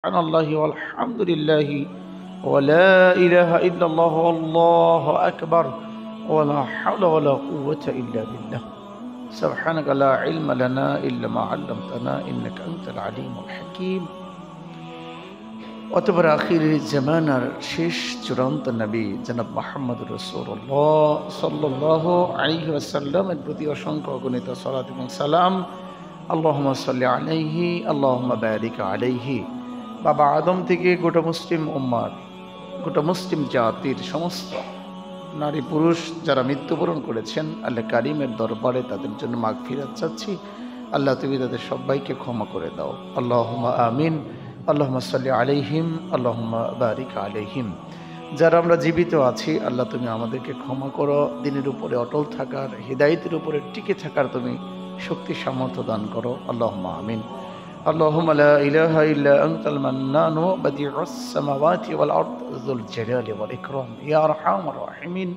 সুবহানাল্লাহি ওয়ালহামদুলিল্লাহি ওয়া লা ইলাহা ইল্লাল্লাহু আল্লাহু আকবার ওয়া লা হাওলা ওয়া লা কুওয়াতা ইল্লা বিল্লাহ সুবহানাকা লা ইলমা লানা ইল্লা মা 'আল্লামতানা ইন্নাকা আনতাল আলিমুল হাকীম। অতঃপর আখিরের জামানার শেষ চূড়ান্ত নবী জনাব মুহাম্মদুর রাসূলুল্লাহ সাল্লাল্লাহু আলাইহি ওয়াসাল্লামের প্রতি অসংখ্য অগণিত সালাত এবং সালাম। আল্লাহুম্মা সাল্লি আলাইহি আল্লাহুম্মা বারিক আলাইহি। বাবা আদম থেকে গোটা মুসলিম উম্মার, গোটা মুসলিম জাতির সমস্ত নারী পুরুষ যারা মৃত্যুবরণ করেছেন, আল্লাহ কারিমের দরবারে তাদের জন্য মাগফিরাত চাচ্ছি। আল্লাহ তুমি তাদের সবাইকে ক্ষমা করে দাও। আল্লাহুম্মা আমিন। আল্লাহুম্মা সাল্লি আলাইহিম আল্লাহুম্মা বারিক আলাইহিম। যারা আমরা জীবিত আছি, আল্লাহ তুমি আমাদেরকে ক্ষমা করো। দিনের উপরে অটল থাকার, হিদায়াতের উপরে টিকে থাকার তুমি শক্তি সামর্থ্য দান করো। আল্লাহুম্মা আমিন। اللهم لا إله إلا أنت المنان بديع السماوات والأرض ذو الجلال والإكرام يا أرحم الراحمين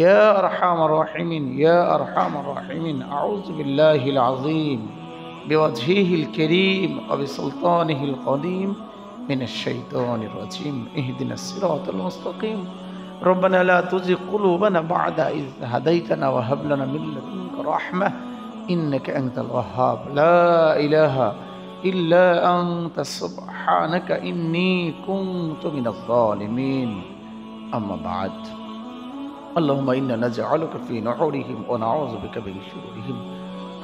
يا أرحم الراحمين يا أرحم الراحمين. أعوذ بالله العظيم بوجهه الكريم وبسلطانه القديم من الشيطان الرجيم. اهدنا الصراط المستقيم. ربنا لا تزغ قلوبنا بعد إذ هديتنا وهب لنا من لدنك رحمة إنك أنت الوهاب. لا إله إلا أنت سبحانك إني كنت من الظالمين. أما بعد. اللهم إنا نجعلك في نحورهم ونعوذ بك من شرورهم.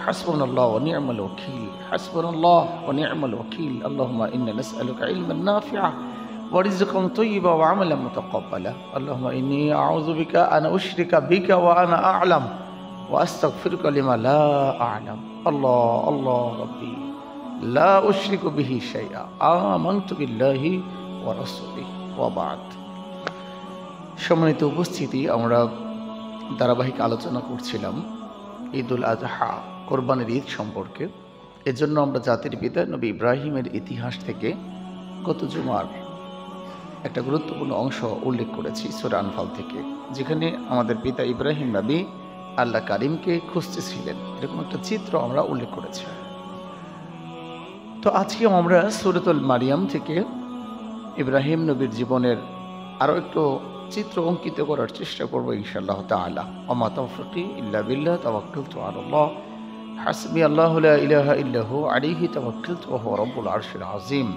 حسبنا الله ونعم الوكيل. حسبنا الله ونعم الوكيل. اللهم إنا نسألك علما نافعا ورزقا طيبا وعملا متقبلا. اللهم إني أعوذ بك أن أشرك بك وأنا أعلم وأستغفرك لما لا أعلم. الله الله ربي لا أشرك به شيئا آمنت بالله ورسوله وبعد. সম্মানিত উপস্থিতি, আমরা ধারাবাহিক আলোচনা করছিলাম ঈদুল আজহা, কোরবানির ঈদ সম্পর্কে। এজন্য আমরা জাতির পিতা নবী ইব্রাহিমের ইতিহাস থেকে গত জুমার একটা গুরুত্বপূর্ণ অংশ উল্লেখ করেছি সূরা আনফাল থেকে, যেখানে আমাদের পিতা ইব্রাহিম নবী আল্লাহ কারিমকে খুঁজতেছিলেন, এরকম একটা চিত্র আমরা উল্লেখ করেছি। তো আজকে আমরা সূরাতুল মারিয়াম থেকে ইব্রাহিম নবীর জীবনের আরও একটু চিত্র অঙ্কিত করার চেষ্টা করবো ইনশাআল্লাহ তাআলা। ওমা তাওফিকি ইল্লা বিল্লাহ তাওয়াক্কালতু আলাল্লাহ হাসবি আল্লাহু লা ইলাহা ইল্লা হু আলাইহি তাওয়াক্কালতু ওয়া হুয়া রাব্বুল আরশিল আযীম।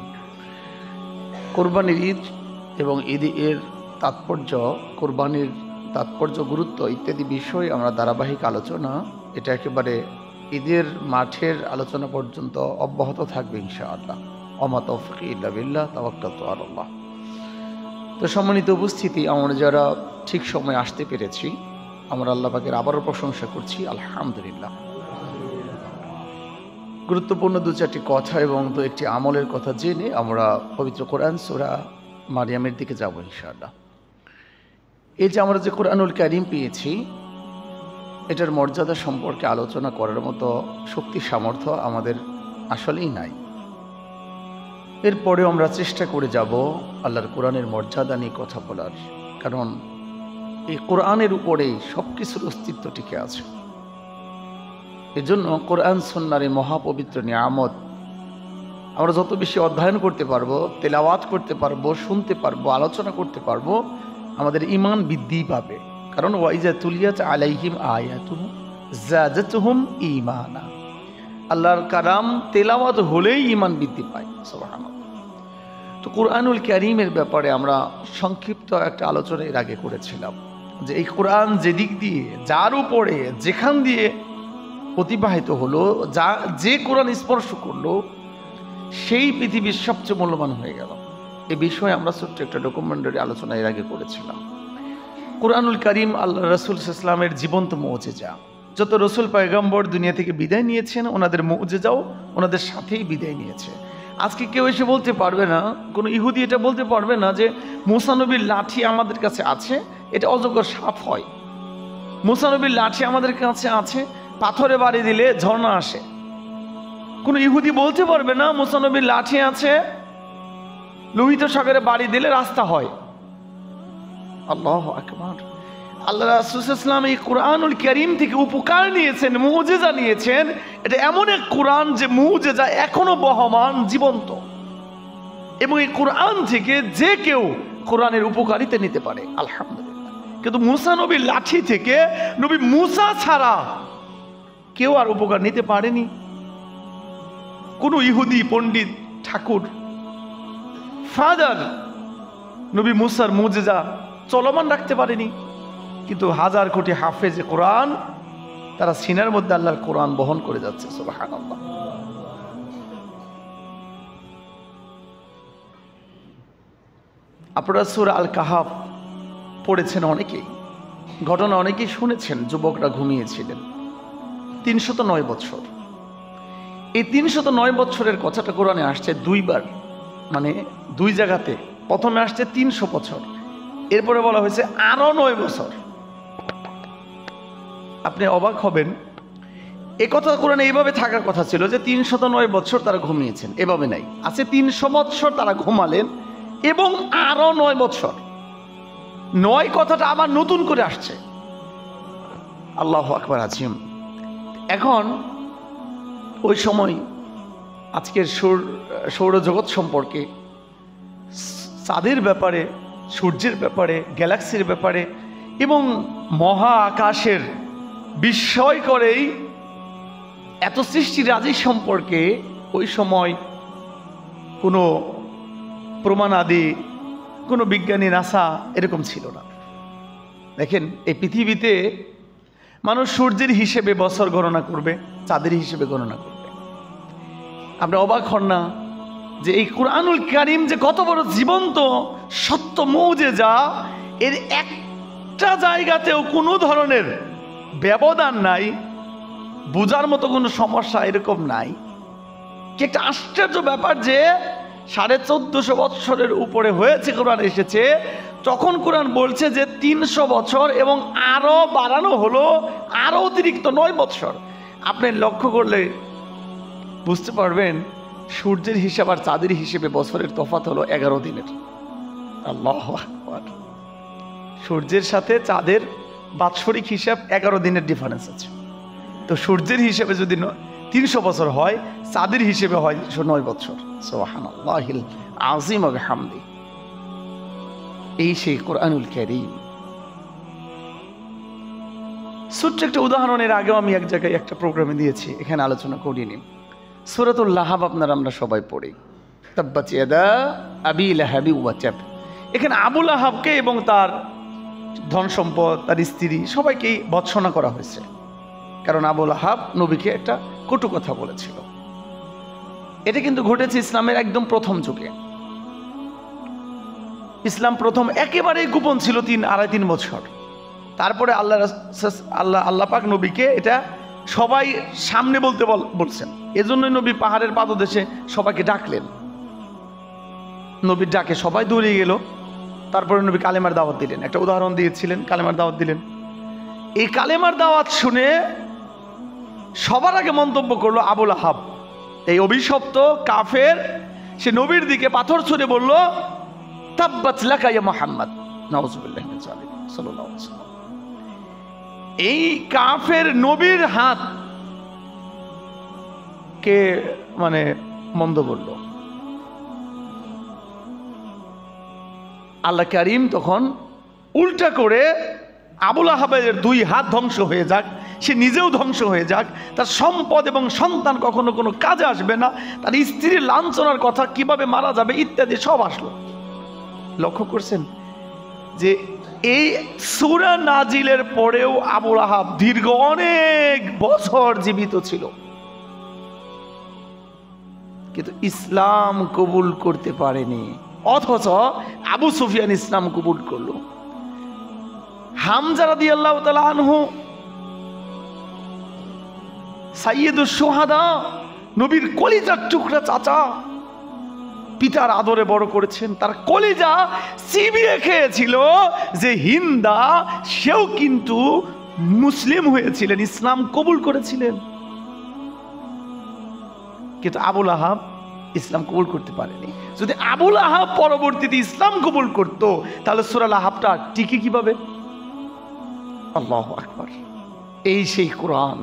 কোরবানির ঈদ এবং ঈদের তাৎপর্য, কোরবানির তাৎপর্য, গুরুত্ব ইত্যাদি বিষয় আমরা ধারাবাহিক আলোচনা, এটা একেবারে ঈদের মাঠের আলোচনা পর্যন্ত অব্যাহত থাকবে ইনশাআল্লাহ। ওমা তাওফিকি ইল্লা বিল্লাহ তাওয়াক্কালতু আলাল্লাহ। তো সম্মানিত উপস্থিতি, আমরা যারা ঠিক সময় আসতে পেরেছি, আমরা আল্লাহ পাকের আবারও প্রশংসা করছি, আলহামদুলিল্লাহ। গুরুত্বপূর্ণ দু চারটি কথা এবং দু একটি আমলের কথা জেনে আমরা পবিত্র কোরআন সূরা মারিয়ামের দিকে যাব ইনশাআল্লাহ। এই যে আমরা যে কোরআনুল কারীম পেয়েছি, এটার মর্যাদা সম্পর্কে আলোচনা করার মতো শক্তি সামর্থ্য আমাদের আসলেই নাই। এরপরেও আমরা চেষ্টা করে যাব আল্লাহর কোরআনের মর্যাদা নিয়ে কথা বলার, কারণ এই কোরআনের উপরেই সব কিছুর অস্তিত্ব টিকে আছে। এজন্য কোরআন সুন্নাহর এই মহাপবিত্র নিয়ামত আমরা যত বেশি অধ্যয়ন করতে পারবো, তেলাওয়াত করতে পারবো, শুনতে পারবো, আলোচনা করতে পারবো, আমাদের ঈমান বৃদ্ধি পাবে। কারণ ওয়াইজা তুলিয়াত আলাইহিম আয়াতুহু যাদাতুহুম ঈমানা। আল্লাহর কালাম তেলাওয়াত হলেই ঈমান বৃদ্ধি পায়। সুবহানাল্লাহ। তো কোরআনুল কারীমের ব্যাপারে আমরা সংক্ষিপ্ত একটা আলোচনা এর আগে করেছিলাম, যে এই কোরআন যেদিক দিয়ে, যার উপরে, যেখান দিয়ে অতিবাহিত হলো, যে কোরআন স্পর্শ করলো, সেই পৃথিবীর সবচেয়ে মূল্যবান হয়ে গেল। এই বিষয়ে আমরা ছোট্ট একটা ডকুমেন্টারি আলোচনা এর আগে করেছিলাম। কোরআনুল কারীম আল্লাহ রাসূল সাল্লাল্লাহু আলাইহি ওয়াসাল্লামের জীবন্ত মুজিজা। যত রসুল পয়গম্বর দুনিয়া থেকে বিদায় নিয়েছেন, ওনাদের মুজিজাও ওনাদের সাথেই বিদায় নিয়েছে। আজকে কেউ এসে বলতে পারবে না, কোনো ইহুদি এটা বলতে পারবে না যে মুসা নবীর লাঠি আমাদের কাছে আছে, এটা অজগর সাপ হয়। মুসা নবীর লাঠি আমাদের কাছে আছে, পাথরে বাড়ি দিলে ঝর্ণা আসে। কোনো ইহুদি বলতে পারবে না মুসা নবীর লাঠি আছে, লোহিত সাগরে বাড়ি দিলে রাস্তা হয়। আল্লাহু আকবার। আল্লাহ রাসূল সাল্লাল্লাহু আলাইহি ওয়াসাল্লাম এই কোরআনুল কারীম থেকে উপকার নিয়েছেন, মুজিজা নিয়েছেন। এটা এমন এক কোরআন যে মুজিজা এখনো বহমান, জীবন্ত। এবং এই কোরআন থেকে যে কেউ কোরআনের উপকারিতা নিতে পারে, আলহামদুলিল্লাহ। কিন্তু মুসা নবীর লাঠি থেকে নবী মুসা ছাড়া কেউ আর উপকার নিতে পারেনি। কোনো ইহুদি পণ্ডিত ঠাকুর ফাদার নবী মুসার মুজিজা চলমান রাখতে পারেনি। কিন্তু হাজার কোটি হাফেজ কোরআন তারা সিনার মধ্যে আল্লাহর কোরআন বহন করে যাচ্ছে, সুবহানাল্লাহ। আপনারা সূরা আল কাহাফ পড়েছেন অনেকেই, ঘটনা অনেকেই শুনেছেন। যুবকরা ঘুমিয়েছিলেন 309 বছর। এই 309 বছরের কথাটা কোরআনে আসছে দুইবার, মানে দুই জায়গাতে। প্রথমে আসছে 300 বছর, এরপরে বলা হয়েছে আরো 9 বছর। আপনি অবাক হবেন, এ কথা কোরআনে এইভাবে থাকার কথা ছিল যে 309 বছর তারা ঘুমিয়েছেন, এভাবে নাই। আছে 300 বছর তারা ঘুমালেন এবং আরো 9 বছর। 9 কথাটা আবার নতুন করে আসছে। আল্লাহু আকবার আজিম। এখন ওই সময় আজকের সৌরজগৎ সম্পর্কে, চাঁদের ব্যাপারে, সূর্যের ব্যাপারে, গ্যালাক্সির ব্যাপারে এবং মহা আকাশের বিস্ময় করেই এত সৃষ্টিরাজি সম্পর্কে ওই সময় কোনো প্রমাণাদি, কোনো বিজ্ঞানী নাসা এরকম ছিল না। দেখেন, এই পৃথিবীতে মানুষ সূর্যের হিসেবে বছর গণনা করবে, চাঁদের হিসেবে গণনা করবে। আপনি অবাক হন না যে এই কুরআনুল কারীম যে কত বড় জীবন্ত সত্য মুজিজা, এর একটা জায়গাতেও কোনো ধরনের ব্যবধান নাই, বোঝার মতো কোনো সমস্যা এরকম নাই। কি একটা আশ্চর্য ব্যাপার যে 1450 বছরের উপরে হয়েছে কোরআন এসেছে, তখন কোরআন বলছে যে 300 বছর এবং আরো বাড়ানো হলো আরো অতিরিক্ত 9 বছর। আপনি লক্ষ্য করলে বুঝতে পারবেন সূর্যের হিসাব আর চাঁদের হিসেবে বছরের তফাৎ হলো 11 দিনের। আল্লাহু আকবার। সূর্যের সাথে চাঁদের বাৎসরিক হিসাব 11 দিনের ডিফারেন্স আছে। তো সূর্যের হিসেবে যদি 300 বছর হয়, চাঁদের হিসেবে হয় 9 বছর। সুবহানাল্লাহিল আযীম ওয়া বিহামদি। এই সেই কোরআনুল কারীম। ছোট্ট একটা উদাহরণের আগেও আমি এক জায়গায় একটা প্রোগ্রামে দিয়েছি, এখানে আলোচনা করিনি। সূরাতুল লাহাব আমরা সবাই পড়ি, তাব্বাত ইয়াদা আবি লাহাবি ওয়া তাব। এখানে আবু লাহাবকে এবং তার ধন সম্পদ, তার স্ত্রী সবাইকেই ভৎসনা করা হয়েছে, কারণ আবু লাহাব নবীকে একটা কটু কথা বলেছিল। এটা কিন্তু ঘটেছে ইসলামের একদম প্রথম যুগে। ইসলাম প্রথম একেবারেই গোপন ছিল 3.5-3 বছর। তারপরে আল্লাহ পাক নবীকে এটা সবাই সামনে বলতে বলছেন। এজন্যই নবী পাহাড়ের পাদদেশে সবাইকে ডাকলেন। নবীর ডাকে সবাই দৌড়িয়ে গেল। তারপরে নবী কালেমার দাওয়াত দিলেন। একটা উদাহরণ দিয়েছিলেন, কালেমার দাওয়াত দিলেন। এই কালেমার দাওয়াত শুনে সবার আগে মন্তব্য করলো আবু লাহাব, এই অভিশপ্ত কাফের। সে নবীর দিকে পাথর ছুঁড়ে বলল, তাব্বাত লাকা ইয়া মুহাম্মদ। নাউযুবিল্লাহি মিন যালিক সাল্লাল্লাহু আলাইহি ওয়াসাল্লাম। এই কাফের নবীর হাত কে মানে মন্দ বলল। আল্লাহ কারীম তখন উল্টা করে আবু লাহাবের 2 হাত ধ্বংস হয়ে যাক, সে নিজেও ধ্বংস হয়ে যাক, তার সম্পদ এবং সন্তান কখনো কোনো কাজে আসবে না, তার স্ত্রীর লাঞ্ছনার কথা কিভাবে মারা যাবে ইত্যাদি সব আসলো। লক্ষ্য করছেন যে এই সূরা নাজিলের পরেও আবু লাহাব দীর্ঘ অনেক বছর জীবিত ছিল, কিন্তু ইসলাম কবুল করতে পারেনি। অথচ আবু সুফিয়ান ইসলাম কবুল করলো। হামজা রাদিয়াল্লাহু তাআলা আনহু সাইয়্যিদুশ শুহাদা, নবীর কলিজার টুকরা চাচা, পিতার আদরে বড় করেছেন, তার কলিজা চিবিয়ে খেয়েছিল যে হিন্দা, সেও কিন্তু মুসলিম হয়েছিলেন, ইসলাম কবুল করেছিলেন। কিন্তু আবু লাহাব ইসলাম কবুল করতে পারেনি। যদি আবু লাহাব পরবর্তীতে ইসলাম কবুল করত, তাহলে সূরা লাহাবটা টিকে কিভাবে? আল্লাহু আকবার। এই সেই কোরআন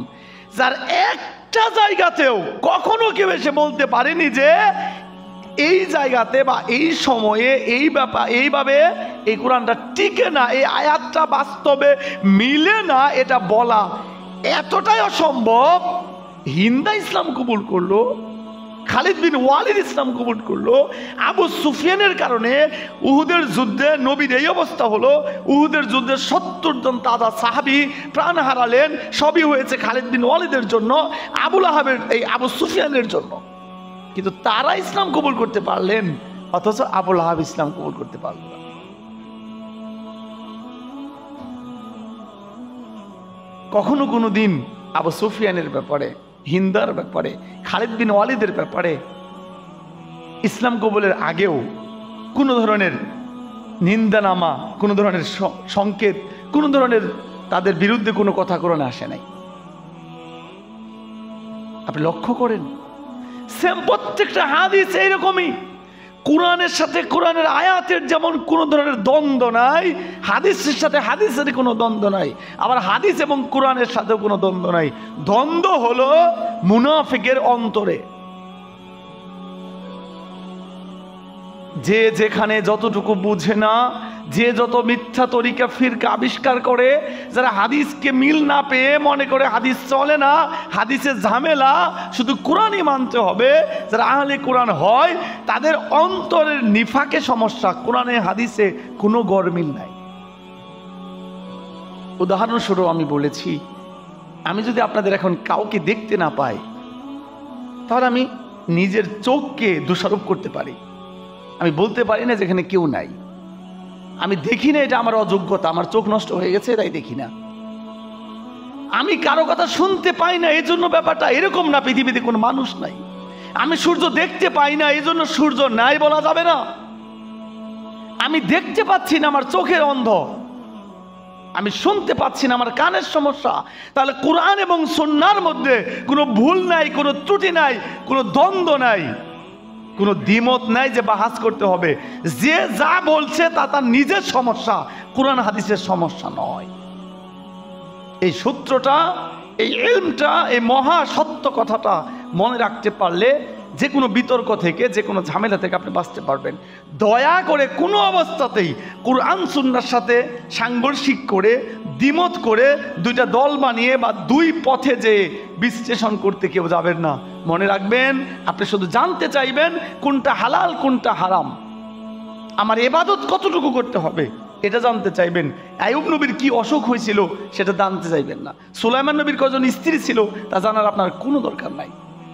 যার একটা জায়গাতেও কখনো কেউ এসে বলতে পারেনি যে এই জায়গাতে বা এই সময়ে এইভাবে এই কোরআনটা টিকে না, এই আয়াতটা বাস্তবে মিলে না, এটা বলা এতটাই অসম্ভব। হিন্দা ইসলাম কবুল করলো, খালিদ বিন ওয়ালিদ ইসলাম কবুল করলো, আবু সুফিয়ানের কারণে উহুদের যুদ্ধে নবীর এই অবস্থা হলো। উহুদের যুদ্ধে 70 জন তাজা সাহাবী প্রাণ হারালেন। সবই হয়েছে খালিদ বিন ওয়ালিদের জন্য, আবুল আহাবের এই আবু সুফিয়ানের জন্য। কিন্তু তারা ইসলাম কবুল করতে পারলেন, অথচ আবুল আহাব ইসলাম কবুল করতে পারল না। কখনো কোনো দিন আবু সুফিয়ানের ব্যাপারে, হিন্দার ব্যাপারে, খালিদ বিন ওয়ালিদের ব্যাপারে ইসলাম কবুলের আগেও কোনো ধরনের নিন্দানামা, কোনো ধরনের সংকেত, কোনো ধরনের তাদের বিরুদ্ধে কোনো কথা কোরআনে আসে নাই। আপনি লক্ষ্য করেন, সেম প্রত্যেকটা হাদিস এইরকমই। কোরআনের সাথে কোরআনের আয়াতের যেমন কোনো ধরনের দ্বন্দ্ব নাই, হাদিসের সাথে হাদিসের কোনো দ্বন্দ্ব নাই, আবার হাদিস এবং কোরআনের সাথেও কোনো দ্বন্দ্ব নাই। দ্বন্দ্ব হলো মুনাফিকের অন্তরে। যে যেখানে যতটুকু বুঝে না, যে যত মিথ্যা তরিকা ফিরকা আবিষ্কার করে, যারা হাদিসকে মিল না পেয়ে মনে করে হাদিস চলে না, হাদিসের ঝামেলা, শুধু কোরআনই মানতে হবে, যারা আহলে কোরআন হয় তাদের অন্তরের নিফাকে সমস্যা, কোরআনে হাদিসে কোনো গরমিল নাই। উদাহরণস্বরূপ আমি বলেছি, আমি যদি আপনাদের এখন কাউকে দেখতে না পাই, তাহলে আমি নিজের চোখকে দোষারোপ করতে পারি। আমি বলতে পারি না যেখানে কেউ নাই। আমি দেখি না, এটা আমার অযোগ্যতা, আমার চোখ নষ্ট হয়ে গেছে তাই দেখি না। আমি কারো কথা শুনতে পাই না, এই জন্য ব্যাপারটা এরকম না পৃথিবীতে কোনো মানুষ নাই। আমি সূর্য দেখতে পাই না, এই জন্য সূর্য নাই বলা যাবে না। আমি দেখতে পাচ্ছি না, আমার চোখের অন্ধ। আমি শুনতে পাচ্ছি না, আমার কানের সমস্যা। তাহলে কোরআন এবং সুন্নাহর মধ্যে কোনো ভুল নাই, কোনো ত্রুটি নাই, কোনো দ্বন্দ্ব নাই, কোনো দ্বিমত নাই যে বাহাস করতে হবে। যে যা বলছে তা তার নিজের সমস্যা, কোরআন হাদিসের সমস্যা নয়। এই সূত্রটা, এই ইলমটা, এই মহা সত্য কথাটা মনে রাখতে পারলে যে কোনো বিতর্ক থেকে, যে কোনো ঝামেলা থেকে আপনি বাঁচতে পারবেন। দয়া করে কোনো অবস্থাতেই কোরআন সুন্নাহর সাথে সাংঘর্ষিক করে, দ্বিমত করে, দুইটা দল বানিয়ে বা দুই পথে যে বিশ্লেষণ করতে কেউ যাবেন না। মনে রাখবেন, আপনি শুধু জানতে চাইবেন কোনটা হালাল কোনটা হারাম, আমার ইবাদত কতটুকু করতে হবে এটা জানতে চাইবেন। আইয়ুব নবীর কি অসুখ হয়েছিল সেটা জানতে চাইবেন না। সুলাইমান নবীর কজন স্ত্রী ছিল তা জানার আপনার কোনো দরকার নাই।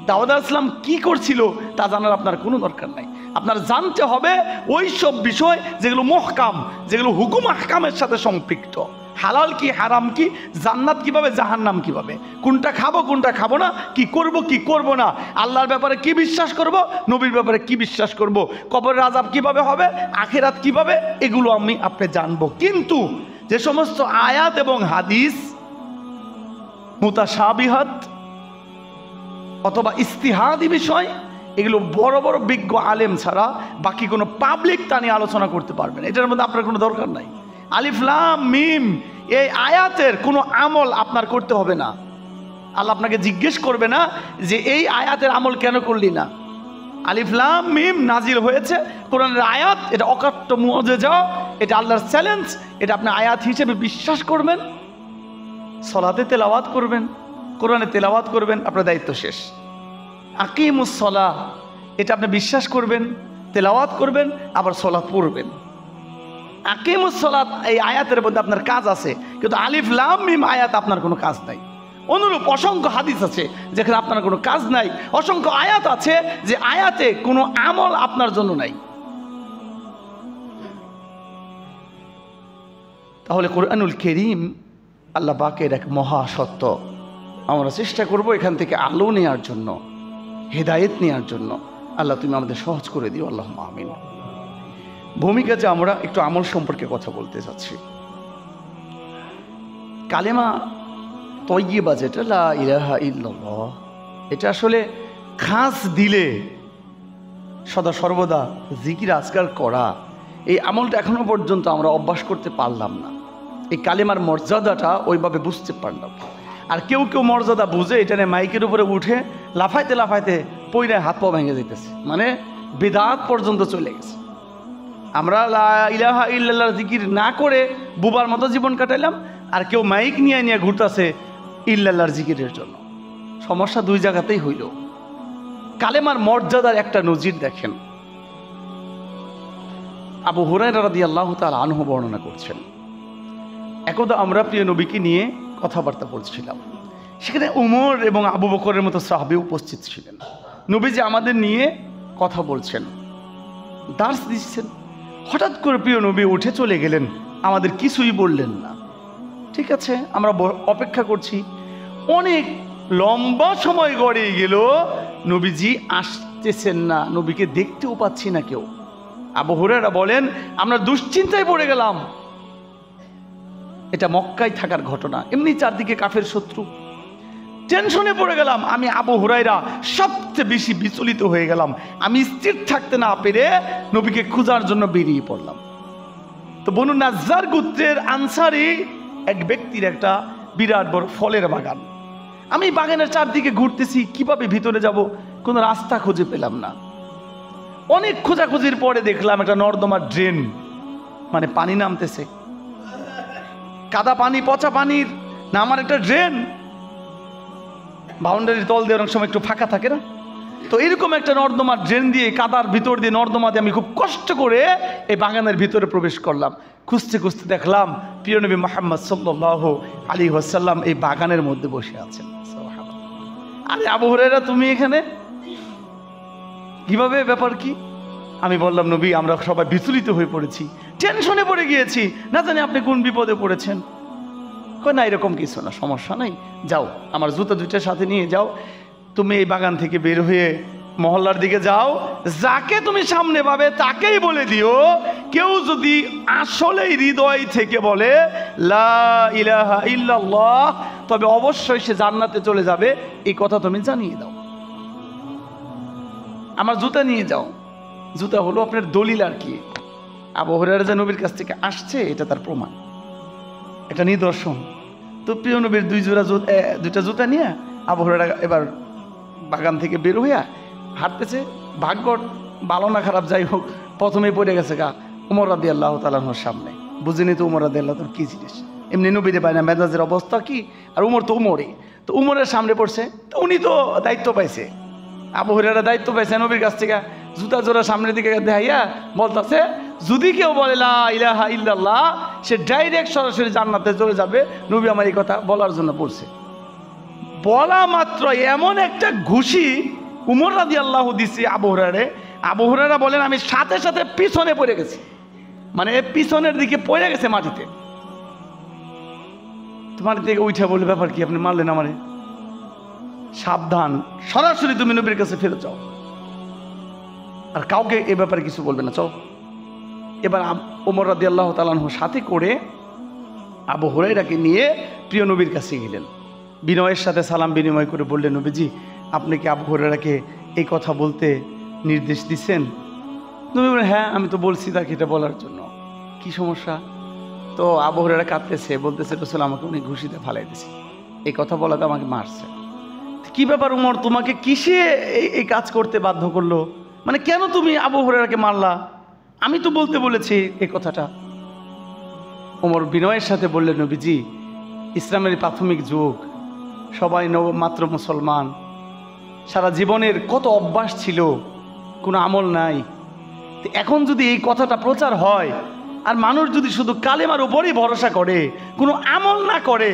দাউদ আলাইহিস সালাম কি করছিল তা জানার আপনার কোনো দরকার নাই। আপনার জানতে হবে ওই সব বিষয় যেগুলো মুহকাম, যেগুলো হুকুম আহকামের সাথে সম্পৃক্ত। হালাল কি, হারাম কি, জান্নাত কিভাবে, জাহান্নাম কিভাবে, কোনটা খাবো কোনটা খাবো না, কি করব কি করব না, আল্লাহর ব্যাপারে কি বিশ্বাস করব, নবীর ব্যাপারে কি বিশ্বাস করব, কবরের আযাব কিভাবে হবে, আখিরাত কিভাবে, এগুলো আপনি জানবো। কিন্তু যে সমস্ত আয়াত এবং হাদিস মুতাশাবিহাত অথবা ইস্তিহাদি বিষয়, এগুলো বড় বড় বিজ্ঞ আলেম ছাড়া বাকি কোনো পাবলিক তা নিয়ে আলোচনা করতে পারবেন, এটার মধ্যে আপনার কোনো দরকার নাই। আলিফ লাম মিম এই আয়াতের কোনো আমল আপনার করতে হবে না। আল্লাহ আপনাকে জিজ্ঞেস করবে না যে এই আয়াতের আমল কেন করলি না। আলিফ লাম মিম নাজিল হয়েছে, কোরআনের আয়াত, এটা অকাট্য মুআজিজা, এটা আল্লাহর চ্যালেঞ্জ, এটা আপনি আয়াত হিসেবে বিশ্বাস করবেন, সলাতে তেলাওয়াত করবেন, কোরআনে তেলাওয়াত করবেন, আপনার দায়িত্ব শেষ। আকিমুস সলাহ, এটা আপনি বিশ্বাস করবেন, তেলাওয়াত করবেন, আবার সলাত পড়বেন। আকিমুস সালাত এই আয়াতের মধ্যে আপনার কাজ আছে, কিন্তু আলিফ লাম মিম আয়াত আপনার কোনো কাজ নাই। অনুরূপ অসংখ্য হাদিস আছে যেখানে আপনার কোনো কাজ নাই, অসংখ্য আয়াত আছে যে আয়াতে কোনো আমল আপনার জন্য নাই। তাহলে কোরআনুল কারীম আল্লাহ পাকের এক মহা সত্য। আমরা চেষ্টা করব এখান থেকে আলো নেওয়ার জন্য, হেদায়েত নেওয়ার জন্য। আল্লাহ তুমি আমাদের সহজ করে দিও, আল্লাহুম্মা আমিন। ভূমিকা যে আমরা একটু আমল সম্পর্কে কথা বলতে চাচ্ছি। কালেমা তয়্যিবা যেটা লা ইলাহা ইল্লাল্লাহ, এটা আসলে খাস দিলে সদা সর্বদা জিকির আজকার করা, এই আমলটা এখনো পর্যন্ত আমরা অভ্যাস করতে পারলাম না। এই কালেমার মর্যাদাটা ওইভাবে বুঝতে পারলাম। আর কেউ কেউ মর্যাদা বুঝে এটা নিয়ে মাইকের উপরে উঠে লাফাইতে লাফাইতে পইরে হাত পা ভেঙে যেতেছে, মানে বেদাত পর্যন্ত চলে গেছে। আমরা লা ইলাহা ইল্লাল্লাহ জিকির না করে বুবার মতো জীবন কাটাইলাম, আর কেউ মাইক নিয়ে নিয়ে ঘুরতেছে ইল্লাল্লাহর জিকিরের জন্য। সমস্যা দুই জায়গাতেই হইল। কালেমার মর্যাদার একটা নজির দেখেন। আবু হুরায়রা রাদিয়াল্লাহু তাআলা আনহু বর্ণনা করছেন, একদা আমরা প্রিয় নবীকে নিয়ে কথাবার্তা বলছিলাম। সেখানে উমর এবং আবু বকরের মতো সাহাবী উপস্থিত ছিলেন। নবীজি আমাদের নিয়ে কথা বলছেন, দার্স দিচ্ছেন। হঠাৎ করে প্রিয় নবী উঠে চলে গেলেন, আমাদের কিছুই বললেন না। ঠিক আছে, আমরা অপেক্ষা করছি। অনেক লম্বা সময় গড়িয়ে গেল, নবীজি আসতেছেন না, নবীকে দেখতেও পাচ্ছি না কেউ। আবু হুরায়রা বলেন, আমরা দুশ্চিন্তায় পড়ে গেলাম। এটা মক্কায় থাকার ঘটনা, এমনি চারদিকে কাফের শত্রু। টেনশনে পড়ে গেলাম। আমি আবু হুরায়রা সবচেয়ে বেশি বিচলিত হয়ে গেলাম। আমি স্থির থাকতে না পেরে নবীকে খোঁজার জন্য বেরিয়ে পড়লাম। তো বনু নাজ্জার গোত্রের আনসারি এক ব্যক্তির একটা বিরাট বড় ফলের বাগান। আমি বাগানের চারদিকে ঘুরতেছি, কিভাবে ভিতরে যাব, কোনো রাস্তা খুঁজে পেলাম না। অনেক খোঁজাখুঁজির পরে দেখলাম একটা নর্দমার ড্রেন, মানে পানি নামতেছে, কাদা পানি, পচা পানির নামার একটা ড্রেন। বাউন্ডারির তল দিয়ে অনেক সময় একটু ফাঁকা থাকে না, তো এরকম একটা নর্দমার ড্রেন দিয়ে, কাদার ভিতর দিয়ে, নর্দমা দিয়ে আমি খুব কষ্ট করে এই বাগানের ভিতরে প্রবেশ করলাম। খুঁজতে খুঁজতে দেখলাম প্রিয় নবী মুহাম্মদ সাল্লাল্লাহু আলাইহি ওয়াসাল্লাম এই বাগানের মধ্যে বসে আছেন। আরে আবু হুরায়রা, তুমি এখানে কিভাবে, ব্যাপার কি? আমি বললাম, নবী, আমরা সবাই বিচলিত হয়ে পড়েছি, টেনশনে পড়ে গিয়েছি, না জানি আপনি কোন বিপদে পড়েছেন। কই না, এরকম কিছু না, সমস্যা নাই, যাও আমার জুতা দুইটার সাথে নিয়ে যাও, তুমি এই বাগান থেকে বের হয়ে মহল্লার দিকে যাও, যাকে তুমি সামনে পাবে তাকেই বলে দিও, কেউ যদি আসলেই হৃদয় থেকে বলে লা ইলাহা ইল্লাল্লাহ, তবে অবশ্যই সে জান্নাতে চলে যাবে, এই কথা তুমি জানিয়ে দাও। আমার জুতা নিয়ে যাও। জুতা হলো আপনার দলিল আর কি। আবু হুরায়রা যে নবীর কাছ থেকে আসছে, এটা তার প্রমাণ, এটা নিদর্শন। তো প্রিয় নবীর দুইটা জুতা নিয়ে আবু হুরায়রা এবার বাগান থেকে বের হইয়া হাঁটতেছে। ভাগ্য ভালো না খারাপ যাই হোক, প্রথমেই পড়ে গেছে গা উমর রাদিয়াল্লাহু তাআলার সামনে। বুঝিনি তো উমর রাদিয়াল্লাহু তাআলা কি জিনিস, এমনি নবীরে পায় না, মেজাজের অবস্থা কি, আর উমর তো উমরই, তো উমরের সামনে পড়ছে। তো উনি তো দায়িত্ব পাইছে, আবু হুরায়রা দায়িত্ব পাইছে নবীর কাছ থেকে, জুতা জোড়া সামনের দিকে দেখাইয়া বলতেছে, যদি কেউ বলে লা ইলাহা ইল্লাল্লাহ, সে ডাইরেক্ট সরাসরি জান্নাতে চলে যাবে। নবী আমার এই কথা বলার জন্য পড়ছে। বলা মাত্র এমন একটা ঘুষি উমর রাদিয়াল্লাহু দিছে আবু হুরায়রা। আবু হুরায়রা বলেন, আমি সাথে সাথে পিছনে পড়ে গেছি, মানে পিছনের দিকে পড়ে গেছে মাটিতে। তোমার থেকে উঠে বলে, ব্যাপার কি, আপনি মারলেন আমারে? সাবধান, সরাসরি তুমি নবীর কাছে ফেরত যাও, আর কাউকে এ ব্যাপারে কিছু বলবে না, চল। এবার ওমর রাদিয়াল্লাহু তাআলা সাথে করে আবু হুরায়রাকে নিয়ে প্রিয় নবীর কাছে গেলেন। বিনয়ের সাথে সালাম বিনিময় করে বললেন, নবীজি, আপনি কি আবু হুরায়রাকে এই কথা বলতে নির্দেশ দিচ্ছেন? নবী বলেন, হ্যাঁ, আমি তো বলছি তাকে এটা বলার জন্য। কি সমস্যা? তো আবু হুরায়রা কাঁদতেছে, বলতেছে, রাসূল আমাকে উনি ঘুষিতে ফালাই দিয়েছে, এই কথা বলাতে আমাকে মারছে। কি ব্যাপার উমর, তোমাকে কিসে এই কাজ করতে বাধ্য করলো? মানে কেন তুমি আবু হুরায়রাকে মারলা? আমি তো বলতে বলেছি এই কথাটা। ওমর বিনয়ের সাথে বললেন, নবীজি, ইসলামের প্রাথমিক যুগ, সবাই মাত্র মুসলমান, সারা জীবনের কত অভ্যাস ছিল, কোনো আমল নাই। এখন যদি এই কথাটা প্রচার হয়, আর মানুষ যদি শুধু কালেমার উপরই ভরসা করে, কোনো আমল না করে,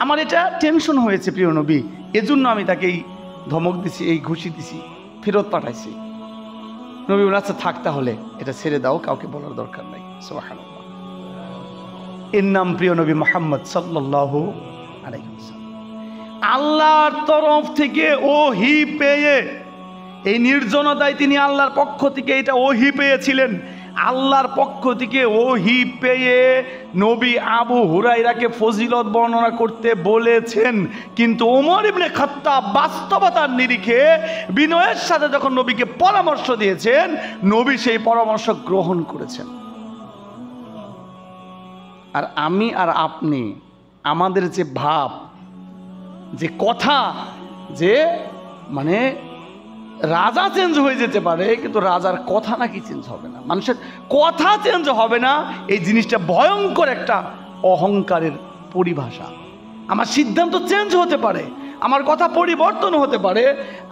আমার এটা টেনশন হয়েছে প্রিয় নবী, এজন্য আমি তাকে এই ধমক দিছি, এই ঘুষি দিছি, ফেরত পাঠাইছি। নবী বলেন, আচ্ছা থাক, তাহলে এটা ছেড়ে দাও, কাউকে বলার দরকার নাই। সুবহানাল্লাহ। এর নাম প্রিয় নবী মুহাম্মদ সাল্লাল্লাহু আলাইহি ওয়াসাল্লাম। আল্লাহর তরফ থেকে ওহী পেয়ে, এই নির্জনতায় তিনি আল্লাহর পক্ষ থেকে এটা ওহী পেয়েছিলেন। আল্লাহর পক্ষ থেকে ওহী পেয়ে নবী আবু হুরায়রাকে ফজিলত বর্ণনা করতে বলেছেন, কিন্তু ওমর ইবনে খাত্তাব বাস্তবতার নিরিখে বিনয়ের সাথে যখন নবীকে পরামর্শ দিয়েছেন, নবী সেই পরামর্শ গ্রহণ করেছেন। আর আমি আর আপনি, আমাদের যে ভাব, যে কথা, যে মানে রাজা চেঞ্জ হয়ে যেতে পারে, কিন্তু রাজার কথা নাকি চেঞ্জ হবে না। মানুষের কথা চেঞ্জ হবে না, এই জিনিসটা ভয়ঙ্কর একটা অহংকারের পরিভাষা। আমার সিদ্ধান্ত চেঞ্জ হতে পারে, আমার কথা পরিবর্তন হতে পারে।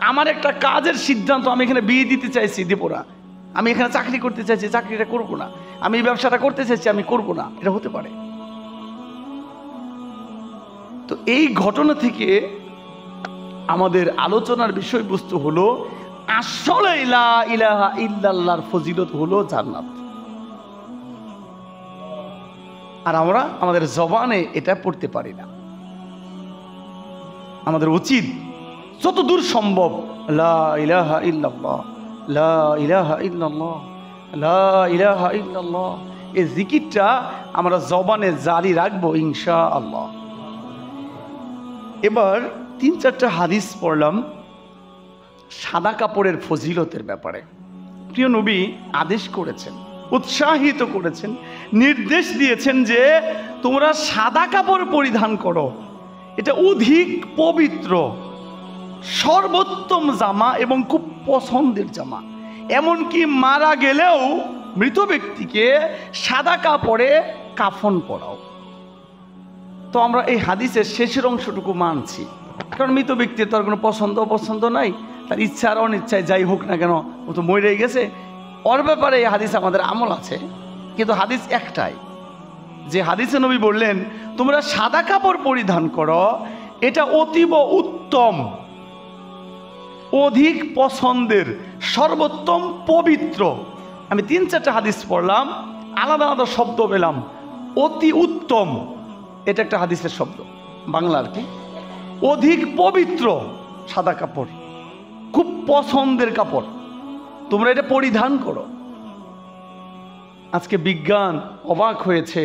আমার একটা কাজের সিদ্ধান্ত, আমি এখানে বিয়ে দিতে চাইছি, দিব না। আমি এখানে চাকরি করতে চাইছি, চাকরিটা করবো না। আমি এই ব্যবসাটা করতে চাইছি, আমি করবো না, এটা হতে পারে। তো এই ঘটনা থেকে আমাদের আলোচনার বিষয়বস্তু হলো আসলে লা ইলাহা ইল্লাল্লাহর ফজিলত হলো জান্নাত। আর আমরা আমাদের জবানে এটা পড়তে পারি না। আমাদের উচিত যতদূর সম্ভব লা ইলাহা ইল্লাল্লাহ, লা ইলাহা ইল্লাল্লাহ, লা ইলাহা ইল্লাল্লাহ, এই জিকিরটা আমরা জবানে জারি রাখবো ইনশাআল্লাহ। এবার 3-4টা হাদিস পড়লাম সাদা কাপড়ের ফজিলতের ব্যাপারে। প্রিয় নবী আদেশ করেছেন, উৎসাহিত করেছেন, নির্দেশ দিয়েছেন যে তোমরা সাদা কাপড় পরিধান করো, এটা অধিক পবিত্র, সর্বোত্তম জামা এবং খুব পছন্দের জামা। এমনকি মারা গেলেও মৃত ব্যক্তিকে সাদা কাপড়ে কাফন পরাও। তো আমরা এই হাদিসের শেষের অংশটুকু মানছি, কারণ মৃত ব্যক্তির তার কোনো পছন্দ নাই, তার ইচ্ছা আর অনিচ্ছায় যাই হোক না কেন, ও তো মরেই গেছে, ওর ব্যাপারে এই হাদিস আমাদের আমল আছে। কিন্তু হাদিস একটাই, যে হাদিসে নবী বললেন তোমরা সাদা কাপড় পরিধান করো, এটা অতীব উত্তম, অধিক পছন্দের, সর্বোত্তম, পবিত্র। আমি 3-4টা হাদিস পড়লাম, আলাদা আলাদা শব্দ পেলাম। অতি উত্তম, এটা একটা হাদিসের শব্দ, বাংলা আর কি। অধিক পবিত্র সাদা কাপড়, খুব পছন্দের কাপড়, তোমরা এটা পরিধান করো। আজকে বিজ্ঞান অবাক হয়েছে,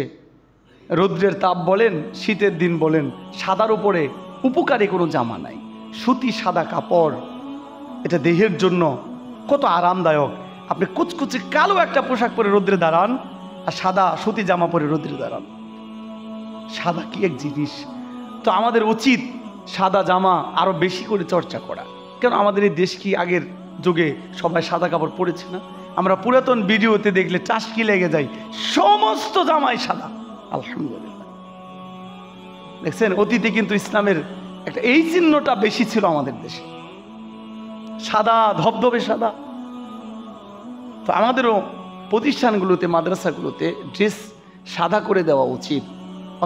রৌদ্রের তাপ বলেন, শীতের দিন বলেন, সাদার উপরে উপকারী কোনো জামা নাই। সুতি সাদা কাপড়, এটা দেহের জন্য কত আরামদায়ক। আপনি কুচকুচে কালো একটা পোশাক পরে রৌদ্রে দাঁড়ান, আর সাদা সুতি জামা পরে রৌদ্রে দাঁড়ান, সাদা কি এক জিনিস। তো আমাদের উচিত সাদা জামা আরো বেশি করে চর্চা করা। কেন আমাদের এই দেশ কি আগের যুগে সবাই সাদা কাপড় পরেছে না? আমরা পুরাতন ভিডিওতে দেখলে টাসকি লেগে যায়, সমস্ত জামাই সাদা। আলহামদুলিল্লাহ, দেখছেন অতীতে কিন্তু ইসলামের একটা এই চিহ্নটা বেশি ছিল আমাদের দেশে, সাদা ধবধবে সাদা। তো আমাদেরও প্রতিষ্ঠানগুলোতে, মাদ্রাসাগুলোতে ড্রেস সাদা করে দেওয়া উচিত।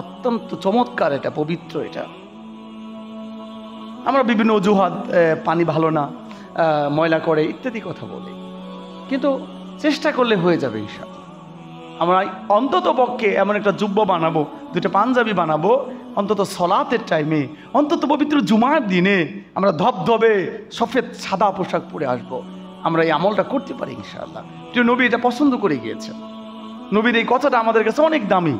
অত্যন্ত চমৎকার, এটা পবিত্র। এটা আমরা বিভিন্ন অজুহাত, পানি ভালো না, ময়লা করে ইত্যাদি কথা বলি, কিন্তু চেষ্টা করলে হয়ে যাবে ইনশাআল্লাহ। আমরা অন্তত পক্ষে এমন একটা জুব্বা বানাবো, 2টা পাঞ্জাবি বানাবো, অন্তত সলাতের টাইমে, অন্তত পবিত্র জুমার দিনে আমরা ধবধবে সফেদ সাদা পোশাক পরে আসবো। আমরা এই আমলটা করতে পারি ইনশাআল্লাহ। প্রিয় নবী এটা পছন্দ করে গিয়েছেন। নবীর এই কথাটা আমাদের কাছে অনেক দামি।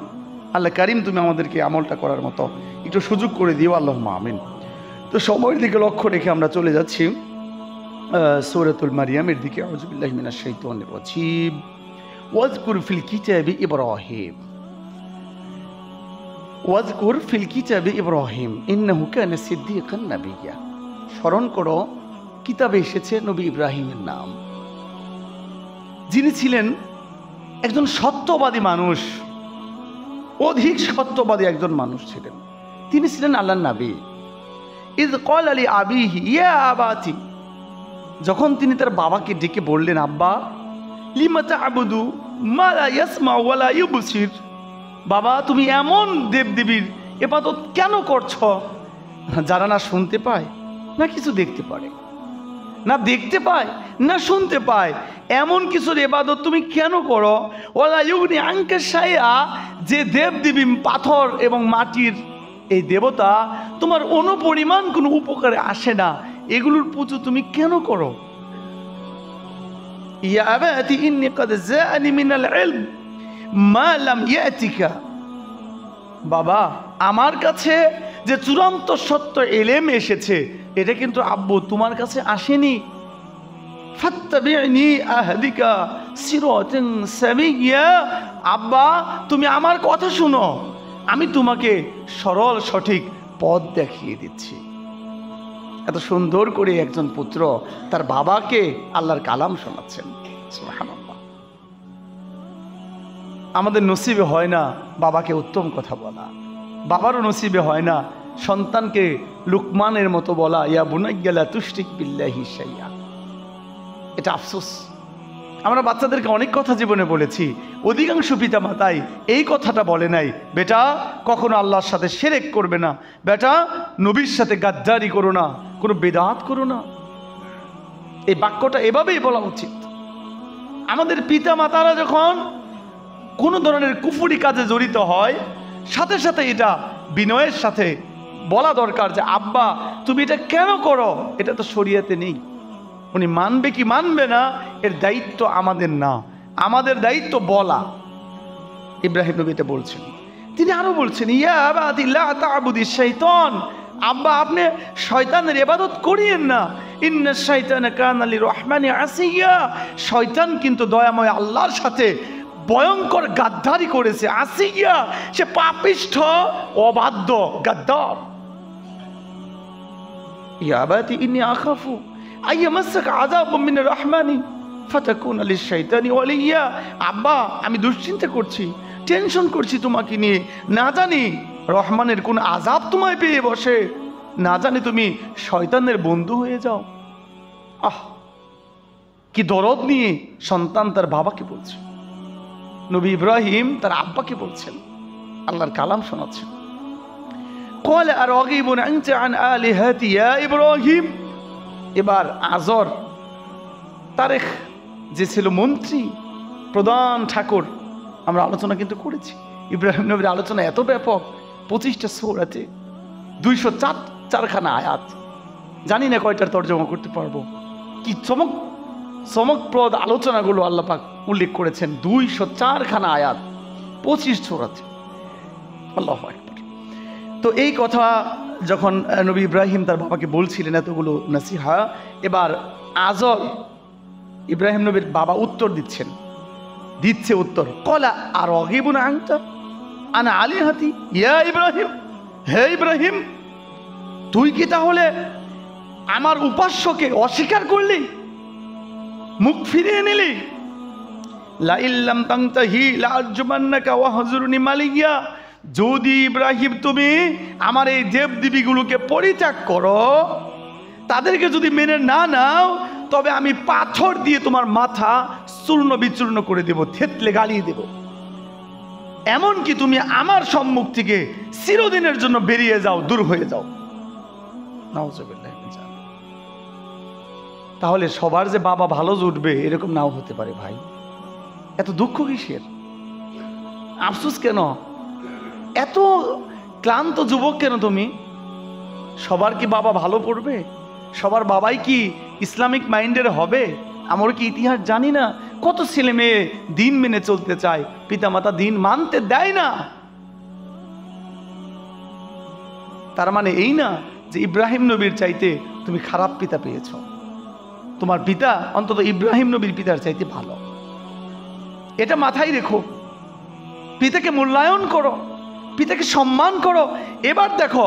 আল্লাহ কারিম তুমি আমাদেরকে আমলটা করার মতো একটু সুযোগ করে দিও, আল্লাহুম্মা আমিন। তো সময়ের দিকে লক্ষ্য রেখে আমরা চলে যাচ্ছি সূরাতুল মারিয়ামের দিকে। আউযু বিল্লাহি মিনাশ শাইতানির রাজীম। ওয়াজকুর ফিল কিতাবি ইব্রাহিম, ওয়াজকুর ফিল কিতাবি ইব্রাহিম ইন্নাহু কানা সিদ্দীকান নাবিয়্যা। স্মরণ করো, কিতাবে এসেছে নবী ইব্রাহিমের নাম, যিনি ছিলেন একজন সত্যবাদী মানুষ, অধিক সত্যবাদী একজন মানুষ ছিলেন। তিনি ছিলেন আল্লাহর নবী। ইয ক্বালা লি আবিহি ইয়া আবাতি, যখন তিনি তার বাবাকে ডেকে বললেন, আব্বা, লিমা তা'বুদু মা লা ইয়াসমা ওয়া লা ইউবসির, বাবা তুমি এমন দেবদেবীর ইবাদত কেন করছো যারা না শুনতে পায় না কিছু দেখতে পারে, না দেখতে পায় না শুনতে পায়, এমন কিছুর ইবাদত তুমি কেন করো? ওয়ালা ইউগনি আনকা শাইআ, যে দেবদেবী পাথর এবং মাটির এই দেবতা তোমার অনুপরিমাণ কোনো উপকারে আসে না, এগুলোর পুজো তুমি কেন করো? ইয়া আবাতি ইন্নী ক্বাদ জাআনি মিনাল ইলম মা লাম ইয়াতিকা, বাবা আমার কাছে যে চূড়ান্ত সত্য এলেম এসেছে, এটা কিন্তু আব্বু তোমার কাছে আসেনি। ফাত্তাবি'নি আহদিকা সিরাতান সাবিয়্যা, আব্বা তুমি আমার কথা শুনো, আমি তোমাকে সরল সঠিক পথ দেখিয়ে দিচ্ছি। এত সুন্দর করে একজন পুত্র তার বাবাকে আল্লাহর কালাম শোনাচ্ছেন। সুবহানাল্লাহ। আমাদের নসিবে হয় না বাবাকে উত্তম কথা বলা, বাবারও নসিবে হয় না সন্তানকে লুকমানের মতো বলা, ইয়া বুনাইয়া লা তুশরিক বিল্লাহি শাইআ। এটা আফসোস। আমরা বাচ্চাদেরকে অনেক কথা জীবনে বলেছি, অধিকাংশ পিতা মাতাই এই কথাটা বলে নাই, বেটা কখনো আল্লাহর সাথে শিরক করবে না, বেটা নবীর সাথে গাদ্দারি করো না, কোনো বেদাত করো না। এই বাক্যটা এভাবেই বলা উচিত। আমাদের পিতা মাতারা যখন কোনো ধরনের কুফরি কাজে জড়িত হয়, সাথে সাথে এটা বিনয়ের সাথে বলা দরকার যে আব্বা তুমি এটা কেন করো, এটা তো শরীয়তে নেই। উনি মানবে কি মানবে না এর দায়িত্ব আমাদের না, আমাদের দায়িত্ব বলা। ইব্রাহিম নবী এটা বলছেন। তিনি আরো বলছেন, ইয়া আবাতি লা তা'বুদিশ শাইতান, আব্বা আপনি শয়তানের ইবাদত করিয়েন না, ইন্নাশ শাইতানা কানা লিররহমানি আসিয়া, শয়তান কিন্তু দয়াময় আল্লাহর সাথে ভয়ঙ্কর গাদ্দারি করেছে। আসিয়া, সে পাপিষ্ঠ, অবাধ্য, গাদ্দার। ইয়া আবাতি ইন্নী আখাফু আইয়ামাসসাকা আযাবুম মিনার রহমানি ফাতাকুনা লিশ-শাইতানি ওয়ালিয়্যা, আব্বা আমি দুশ্চিন্তা করছি, টেনশন করছি তোমাকে নিয়ে, না জানি রহমানের কোন আযাব তোমায় পেয়ে বসে, না জানি তুমি শয়তানের বন্ধু হয়ে যাও। আহ, কি দরদ নিয়ে সন্তান তার বাবাকে বলছে। নবী ইব্রাহিম তার আব্বাকে বলছেন, আল্লাহর কালাম শোনাচ্ছেন। ক্বালা আরাগিবুন আনতা আন আলিহাতি ইয়া ইব্রাহিম। এবার আজর তারেখ যে ছিল মন্ত্রী, প্রধান ঠাকুর, আমরা আলোচনা কিন্তু করেছি। ইব্রাহিম নবীর আলোচনা এত ব্যাপক, 25টা সূরাতে 204খানা আয়াত, জানি না কয়টার তর্জমা করতে পারবো। কি চমকপ্রদ আলোচনাগুলো আল্লাহ পাক উল্লেখ করেছেন। 204খানা আয়াত 25 সূরাতে। আল্লাহু আকবার। তো এই কথা যখন নবী ইব্রাহিম তার বাবাকে বলছিলেন এতগুলো নসিহা, এবার আজর ইব্রাহিম নবীর বাবা উত্তর দিচ্ছে উত্তর, ক্বালা আরাগিবুন আনতা আন আলিহাতি ইয়া ইব্রাহিম, হে ইব্রাহিম তুই কি তাহলে আমার উপাস্যকে অস্বীকার করলি, মুখ ফিরিয়ে নিলি? লা ইল্লাম তানতাহি লা আরজুমান্নাকা ওয়াহজুরনি মালিয়া, যদি ইব্রাহিম তুমি আমার এই দেবদেবীগুলোকে পরিত্যাগ করো, তাদেরকে যদি মেনে না নাও, তবে আমি পাথর দিয়ে তোমার মাথা চূর্ণ বিচূর্ণ করে দেব, থেতলে গালিয়ে দেব, এমনকি তুমি আমার সম্মুখ থেকে চিরদিনের জন্য বেরিয়ে যাও, দূর হয়ে যাও। নাউজুবিল্লাহ। তাহলে সবার যে বাবা ভালো জুটবে এরকম নাও হতে পারে। ভাই এত দুঃখ কিসের, আফসোস কেন, এত ক্লান্ত যুবক কেন তুমি? সবার কি বাবা ভালো পড়বে? সবার বাবাই কি ইসলামিক মাইন্ডের হবে? আমরা কি ইতিহাস জানি না? কত ছেলে মেয়ে দিন মেনে চলতে চায়, পিতামাতা দিন মানতে দেয় না। তার মানে এই না যে ইব্রাহিম নবীর চাইতে তুমি খারাপ পিতা পেয়েছ। তোমার পিতা অন্তত ইব্রাহিম নবীর পিতার চাইতে ভালো, এটা মাথায় রেখো। পিতাকে মূল্যায়ন করো, পিতাকে সম্মান করো। এবার দেখো,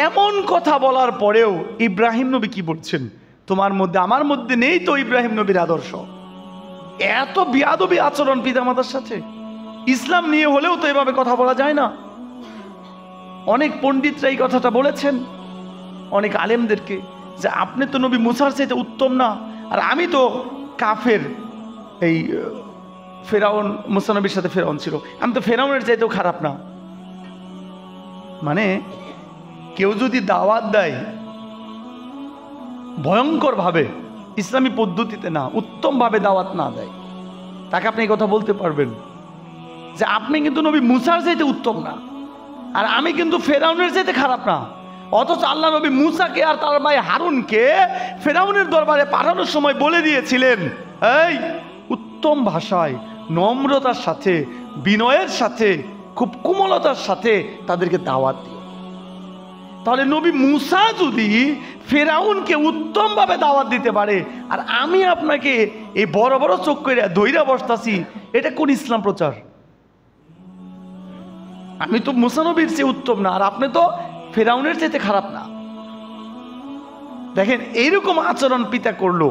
এমন কথা বলার পরেও ইব্রাহিম নবী কি বলছেন, তোমার মধ্যে আমার মধ্যে নেই তো ইব্রাহিম নবীর আদর্শ। এত বিয়াদবি আচরণ পিতামাতার সাথে, ইসলাম নিয়ে হলেও তো এভাবে কথা বলা যায় না। অনেক পণ্ডিতরা এই কথাটা বলেছেন অনেক আলেমদেরকে, যে আপনি তো নবী মুসার চাইতে উত্তম না, আর আমি তো কাফের, এই ফেরাউন, মুসা নবীর সাথে ফেরাউন ছিল, আমি তো ফেরাউনের চাইতেও খারাপ না। মানে কেউ যদি দাওয়াত দেয় ভয়ঙ্কর ভাবে, ইসলামী পদ্ধতিতে না, উত্তম ভাবে দাওয়াত না দেয়, তাকে আপনি এই কথা বলতে পারবেন যে আপনি কিন্তু নবী মুসার চাইতে উত্তম না, আর আমি কিন্তু ফেরাউনের চাইতে খারাপ না। অথচ আল্লাহ নবী মুসাকে আর তার ভাই হারুনকে ফেরাউনের দরবারে পাঠানোর সময় বলে দিয়েছিলেন, এই উত্তম ভাষায়, নম্রতার সাথে, বিনয়ের সাথে, খুব কোমলতার সাথে তাদেরকে দাওয়াত দিও। তাহলে নবী মুসা যদি ফেরাউনকে উত্তম ভাবে দাওয়াত দিতে পারে, আর আমি আপনাকে এই বড় বড় চোখ করে দইরা বসতাছি, এটা কোন ইসলাম প্রচার? আমি তো মুসা নবীর চেয়ে উত্তম না, আর আপনি তো ফেরাউনের চাইতে খারাপ না। দেখেন এইরকম আচরণ পিতা করলো,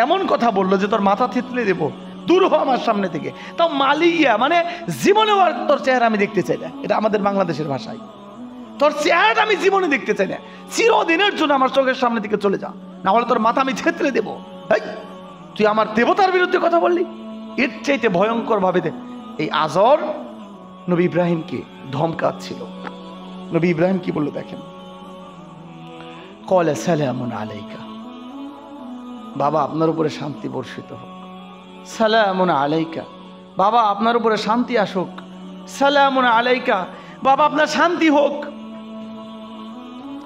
এমন কথা বললো যে তোর মাথা থেতলে দেবো, দূর হ আমার সামনে থেকে। তাও মালিয়া মানে জীবনেও আর তোর চেহারা আমি দেখতে চাই না, এটা আমাদের বাংলাদেশের ভাষায়। তোর চেহারাটা আমি জীবনে দেখতে চাই না, চিরদিনের জন্য আমার চোখের সামনে থেকে চলে যা, না হলে তোর মাথা আমি থেতলে দেবো। তুই আমার দেবতার বিরুদ্ধে কথা বললি। এর চাইতে ভয়ঙ্কর ভাবে এই আজর নবী ইব্রাহিমকে ধমকাচ্ছিল। নবী ইব্রাহিম কি বললো দেখেন, ক্বালা সালামুন আলাইকা, বাবা আপনার উপরে শান্তি বর্ষিত হোক। সালামুন আলাইকা, বাবা আপনার উপরে শান্তি আসুক। সালামুন আলাইকা, বাবা আপনার শান্তি হোক।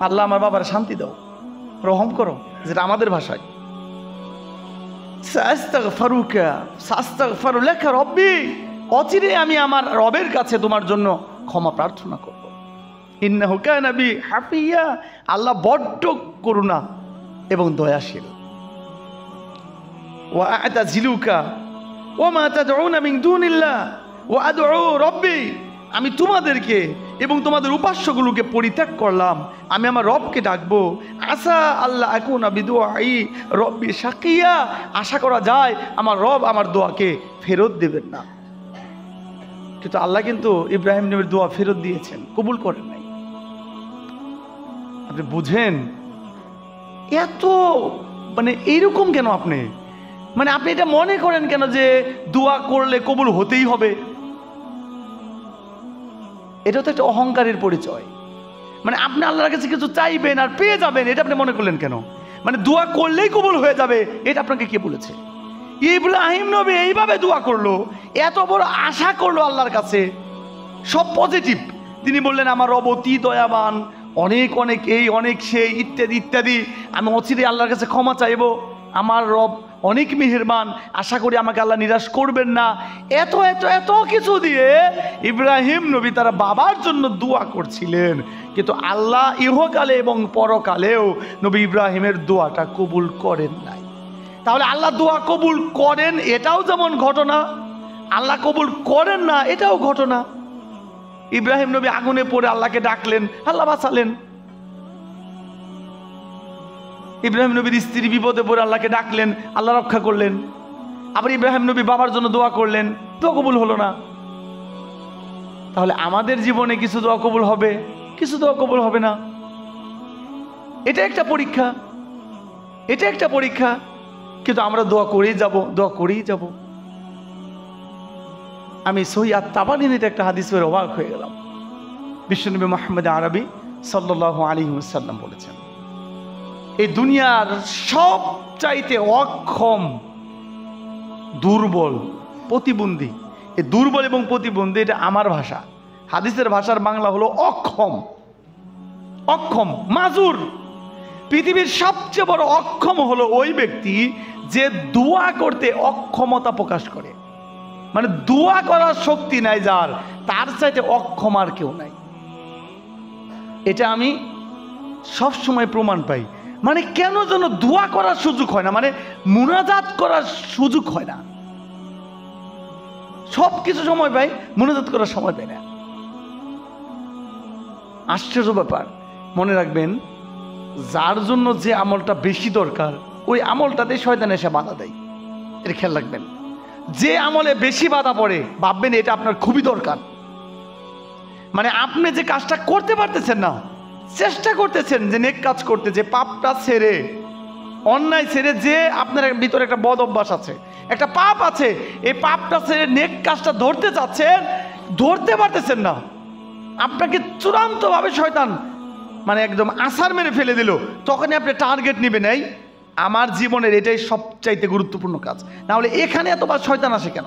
আল্লাহ আমার বাবার শান্তি দাও, রহম করো, যেটা আমাদের ভাষায়। সাস্তাগফিরুকা সাস্তাগফিরু লাকা রব্বি, অচিরে আমি আমার রবের কাছে তোমার জন্য ক্ষমা প্রার্থনা করব। ইন্নাহু কানা বি হাফিয়া, আল্লাহ বড্ড করুণা এবং দয়াশীল। ওয়া আ'তাজিলুকা ওয়া মা তাদউনা মিন দুনিল্লাহ ওয়া আদউ রব্বি, আমি তোমাদেরকে এবং তোমাদের উপাস্যগুলোকে পরিত্যাগ করলাম, আমি আমার রবকে ডাকবো। আসা আল্লাহ আকুনা বিদুআই রব্বি শাকিয়া, আশা করা যায় আমার রব আমার দোয়াকে ফেরত দেবেন না। কিন্তু আল্লাহ কিন্তু ইব্রাহিম নবীর দোয়া ফেরত দিয়েছেন, কবুল করেন নাই। আপনি বুঝেন এত মানে এইরকম কেন আপনি, মানে আপনি এটা মনে করেন কেন যে দোয়া করলে কবুল হতেই হবে? এটা তো একটা অহংকারের পরিচয়। মানে আপনি আল্লাহর কাছে কিছু চাইবেন আর পেয়ে যাবেন, এটা আপনি মনে করলেন কেন? মানে দোয়া করলেই কবুল হয়ে যাবে, এটা আপনাকে কে বলেছে? ইব্রাহিম নবী এইভাবে দোয়া করলো, এত বড় আশা করলো আল্লাহর কাছে, সব পজিটিভ। তিনি বললেন আমার রব অতি দয়াবান, অনেক অনেক এই অনেক সেই ইত্যাদি ইত্যাদি, আমি অচিরে আল্লাহর কাছে ক্ষমা চাইবো, আমার রব অনেক মেহেরবান, আশা করি আমাকে আল্লাহ নিরাশ করবেন না। এত এত এত কিছু দিয়ে ইব্রাহিম নবী তারা বাবার জন্য দোয়া করছিলেন, কিন্তু আল্লাহ ইহকালে এবং পরকালেও নবী ইব্রাহিমের দোয়াটা কবুল করেন নাই। তাহলে আল্লাহ দোয়া কবুল করেন এটাও যেমন ঘটনা, আল্লাহ কবুল করেন না এটাও ঘটনা। ইব্রাহিম নবী আগুনে পড়ে আল্লাহকে ডাকলেন, আল্লাহ বাঁচালেন। ইব্রাহিম নবীর স্ত্রী বিপদে পড়ে আল্লাহকে ডাকলেন, আল্লাহ রক্ষা করলেন। আবার ইব্রাহিম নবী বাবার জন্য দোয়া করলেন, দোয়া কবুল হলো না। তাহলে আমাদের জীবনে কিছু দোয়া কবুল হবে, কিছু দোয়া কবুল হবে না। এটা একটা পরীক্ষা, এটা একটা পরীক্ষা। কিন্তু আমরা দোয়া করেই যাব, দোয়া করেই যাব। আমি সহিহ আত-তাবারানীতে একটা হাদিস পড়ে অবাক হয়ে গেলাম। বিশ্বনবী মুহাম্মদ আরবি সাল্লাল্লাহু আলাইহি ওয়াসাল্লাম বলেছেন, এই দুনিয়ার সবচাইতে অক্ষম, দুর্বল, প্রতিবন্ধী, এই দুর্বল এবং প্রতিবন্ধী এটা আমার ভাষা, হাদিসের ভাষার বাংলা হলো অক্ষম। অক্ষম মাজুর, পৃথিবীর সবচেয়ে বড় অক্ষম হলো ওই ব্যক্তি যে দোয়া করতে অক্ষমতা প্রকাশ করে। মানে দোয়া করার শক্তি নাই যার, তার চাইতে অক্ষম আর কেউ নাই। এটা আমি সব সময় প্রমাণ পাই। মানে কেন যেন দোয়া করার সুযোগ হয় না, মানে মুনাজাত করার সুযোগ হয় না। সব কিছু সময় পাই, মুনাজাত করার সময় পাই না। আশ্চর্য ব্যাপার। মনে রাখবেন, যার জন্য যে আমলটা বেশি দরকার ওই আমলটাতে শয়তান এসে বাধা দেয়। এটা খেয়াল রাখবেন। যে আমলে বেশি বাধা পড়ে ভাববেন এটা আপনার খুবই দরকার। মানে আপনি যে কাজটা করতে পারতেছেন না, চেষ্টা করতেছেন যে নেক কাজ করতে, যে পাপটা ছেড়ে, অন্যায় ছেড়ে, যে আপনার ভিতরে একটা বদ অভ্যাস আছে, একটা পাপ আছে, এই পাপটা ছেড়ে নেক কাজটা ধরতে চাচ্ছেন, ধরতে পারতেছেন না। আপনাকে চূড়ান্তভাবে শয়তান মানে একদম আছাড় মেরে ফেলে দিল। তখনই আপনি টার্গেট নেবেন, এই আমার জীবনের এটাই সবচাইতে গুরুত্বপূর্ণ কাজ, না হলে এখানে এতবার শয়তান আসে কেন?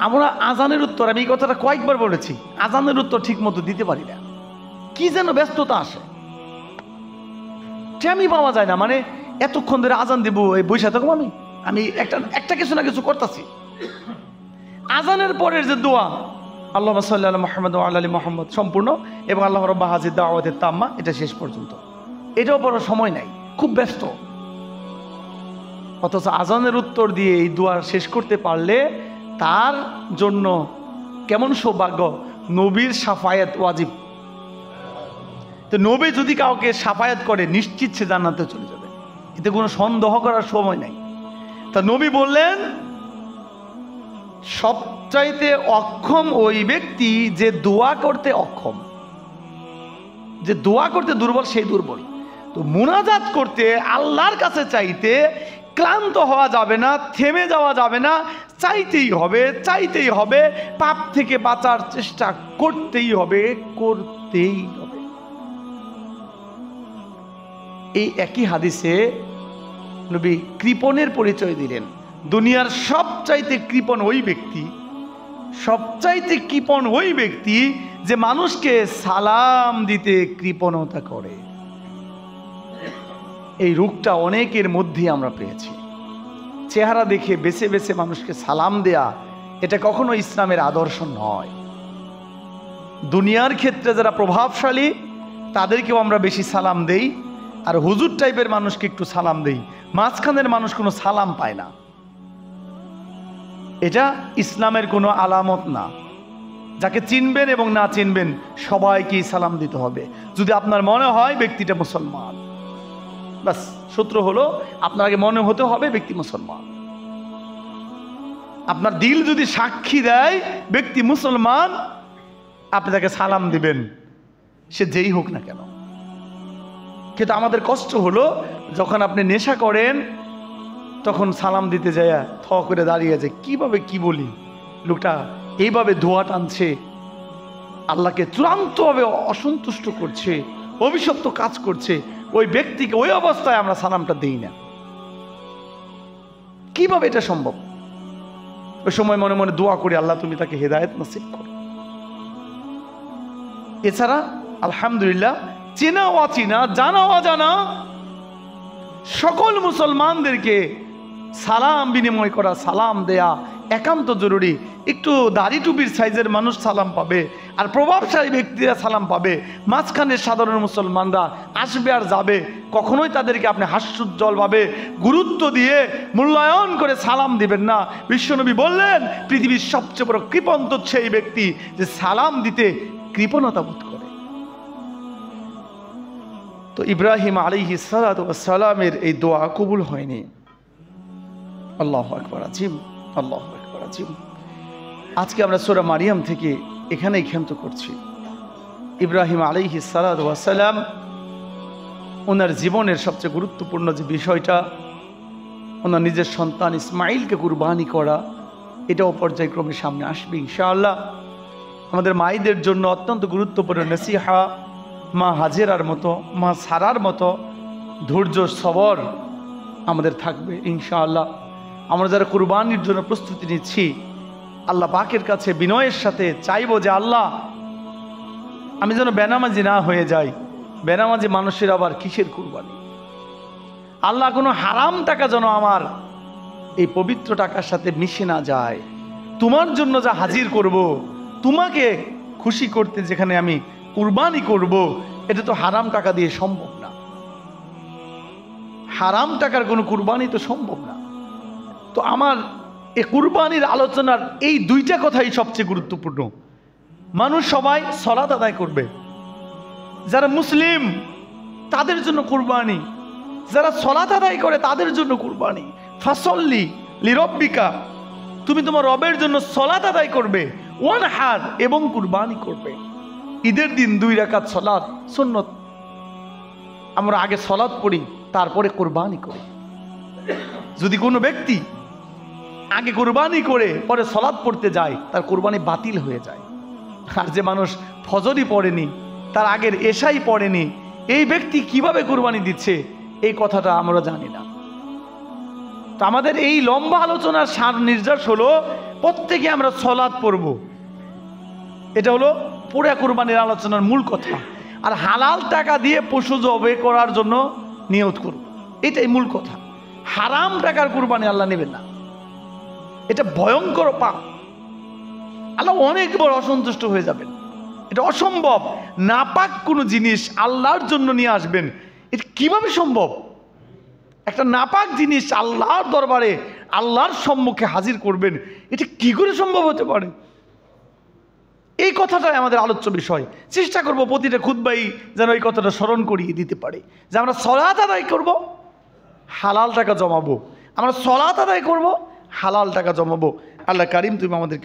আমরা আজানের উত্তর, আমি এই কথাটা কয়েকবার বলেছি, আজানের উত্তর ঠিক মতো দিতে পারি না। কি যেন ব্যস্ততা আসে, টাইমই পাওয়া যায় না। মানে এতক্ষণ ধরে আজান দিব, এই বৈশা থাকবো আমি একটা কিছু না কিছু করতেছি। আজানের পরের যে দোয়া আল্লাহুম্মা সাল্লি আলা মুহাম্মাদ ওয়া আলা আলি মুহাম্মাদ সম্পূর্ণ, এবং আল্লাহ রাব্বা হাযির দাওয়াতিত তাম্মা, এটা শেষ পর্যন্ত, এটাও বড় সময় নাই, খুব ব্যস্ত। অথচ আজানের উত্তর দিয়ে এই দোয়া শেষ করতে পারলে তার জন্য কেমন সৌভাগ্য, নবীর শাফায়াত ওয়াজিব। তো নবী যদি কাউকে শাফায়াত করে নিশ্চিত সে জান্নাতে চলে যাবে, এতে কোনো সন্দেহ করার সময় নাই। তা নবী বললেন সবচাইতে অক্ষম ওই ব্যক্তি যে দোয়া করতে অক্ষম, যে দোয়া করতে দুর্বল, সেই দুর্বল। তো মুনাজাত করতে, আল্লাহর কাছে চাইতে ক্লান্ত হওয়া যাবে না, থেমে যাওয়া যাবে না, চাইতেই হবে, চাইতেই হবে, পাপ থেকে বাঁচার চেষ্টা করতেই হবে, করতেই হবে। এই একই হাদিসে নবী কৃপণের পরিচয় দিলেন। দুনিয়ার সবচাইতে কৃপণ ওই ব্যক্তি, সবচাইতে কৃপণ ওই ব্যক্তি যে মানুষকে সালাম দিতে কৃপণতা করে। এই রোগটা অনেকের মধ্যেই আমরা পেয়েছি। চেহারা দেখে বেছে বেছে মানুষকে সালাম দেয়া, এটা কখনো ইসলামের আদর্শ নয়। দুনিয়ার ক্ষেত্রে যারা প্রভাবশালী তাদেরকেও আমরা বেশি সালাম দেই, আর হুজুর টাইপের মানুষকে একটু সালাম দেই, মাঝখানের মানুষ কোনো সালাম পায় না। এটা ইসলামের কোনো আলামত না। যাকে চিনবেন এবং না চিনবেন সবাইকেই সালাম দিতে হবে। যদি আপনার মনে হয় ব্যক্তিটা মুসলমান, বাস সূত্র হলো আপনার আগে মনে হতে হবে ব্যক্তি মুসলমান। আপনার দিল যদি সাক্ষী দেয় ব্যক্তি মুসলমান, আপনি তাকে সালাম দিবেন, সে যেই হোক না কেন। কিন্তু আমাদের কষ্ট হলো যখন আপনি নেশা করেন তখন সালাম দিতে যায় থ করে দাঁড়িয়ে যায়, কিভাবে কি বলি, লোকটা এইভাবে ধোয়া টানছে, আল্লাহকে চূড়ান্তভাবে অসন্তুষ্ট করছে, অভিশপ্ত কাজ করছে, ওই ব্যক্তিকে ওই অবস্থায় আমরা সালামটা দিই না। কিভাবে এটা সম্ভব? ওই সময় মনে মনে দোয়া করি, আল্লাহ তুমি তাকে হেদায়েত নসিব করো। এছাড়া আলহামদুলিল্লাহ চেনা অচেনা, জানা অজানা সকল মুসলমানদেরকে সালাম বিনিময় করা, সালাম দেয়া একান্ত জরুরি। একটু দাড়ি টুপির সাইজের মানুষ সালাম পাবে, আর প্রভাবশালী ব্যক্তিরা সালাম পাবে। মাঝখানে সাধারণ মুসলমানরা আসবে আর যাবে, কখনোই তাদেরকে আপনি হাস্যোজ্জ্বলভাবে গুরুত্ব দিয়ে মূল্যায়ন করে সালাম দিবেন না। বিশ্বনবী বললেন পৃথিবীর সবচেয়ে বড় কৃপণ সেই ব্যক্তি যে সালাম দিতে কৃপণতা বোধ করে। তো ইব্রাহিম আলাইহিস সালাতু ওয়াস সালামের এই দোয়া কবুল হয়নি। আল্লাহু আকবার আজিম, আল্লাহু আকবার আজিম। আজকে আমরা সূরা মারিয়াম থেকে এখানেই ক্ষান্ত করছি। ইব্রাহিম আলাইহিস সালাতু ওয়াস সালাম ওনার জীবনের সবচেয়ে গুরুত্বপূর্ণ যে বিষয়টা, ওনার নিজের সন্তান ইসমাইলকে কুরবানি করা, এটাও পর্যায়ক্রমে সামনে আসবে ইনশাআল্লাহ। আমাদের মায়েদের জন্য অত্যন্ত গুরুত্বপূর্ণ নসিহা, মা হাজেরার মতো, মা সারার মতো ধৈর্য সবর আমাদের থাকবে ইনশাআল্লাহ। আমরা যারা কুরবানির জন্য প্রস্তুতি নিচ্ছি, আল্লাহ পাকের কাছে বিনয়ের সাথে চাইবো যে আল্লাহ আমি যেন বেনামাজি না হয়ে যাই। বেনামাজি মানুষের আবার কিসের কুরবানি? আল্লাহ কোনো হারাম টাকা যেন আমার এই পবিত্র টাকার সাথে মিশে না যায়। তোমার জন্য যা হাজির করব, তোমাকে খুশি করতে যেখানে আমি কুরবানি করব, এটা তো হারাম টাকা দিয়ে সম্ভব না। হারাম টাকার কোনো কুরবানি তো সম্ভব না। তো আমার এই কুরবানির আলোচনার এই দুইটা কথাই সবচেয়ে গুরুত্বপূর্ণ। মানুষ সবাই সালাত আদায় করবে, যারা মুসলিম তাদের জন্য কুরবানি, যারা সালাত আদায় করে তাদের জন্য কুরবানি। ফাসল্লি লিরব্বিকা, তুমি তোমার রবের জন্য সালাত আদায় করবে, ওয়ানহার এবং কুরবানি করবে। ঈদের দিন 2 রাকাত সালাত সুন্নত। আমরা আগে সালাত পড়ি, তারপরে কুরবানি করি। যদি কোনো ব্যক্তি আগে কুরবানি করে পরে সালাত পড়তে যায়, তার কুরবানি বাতিল হয়ে যায়। আর যে মানুষ ফজরই পড়েনি, তার আগের এশাই পড়েনি, এই ব্যক্তি কিভাবে কুরবানি দিচ্ছে এই কথাটা আমরা জানি না। তো আমাদের এই লম্বা আলোচনার সার নির্যাস হলো প্রত্যেকে আমরা সালাত পড়ব, এটা হলো পুরা কুরবানির আলোচনার মূল কথা। আর হালাল টাকা দিয়ে পশু জবাই করার জন্য নিয়ত করব, এটাই মূল কথা। হারাম টাকার কুরবানি আল্লাহ নেবেন না, এটা ভয়ঙ্কর পাপ। আল্লাহ অনেক বড় অসন্তুষ্ট হয়ে যাবেন। এটা অসম্ভব। নাপাক কোনো জিনিস আল্লাহর জন্য নিয়ে আসবেন, এটা কিভাবে সম্ভব? একটা নাপাক জিনিস আল্লাহর দরবারে আল্লাহর সম্মুখে হাজির করবেন, এটা কি করে সম্ভব হতে পারে? এই কথাটাই আমাদের আলোচ্য বিষয়। চেষ্টা করব প্রতিটা খুতবাই যেন এই কথাটা স্মরণ করিয়ে দিতে পারে যে আমরা সালাত আদায় করব, হালাল টাকা জমাবো। আমরা সালাত আদায় করব, হালাল টাকা জমাবো। আল্লাহ কারিম তুমি আমাদেরকে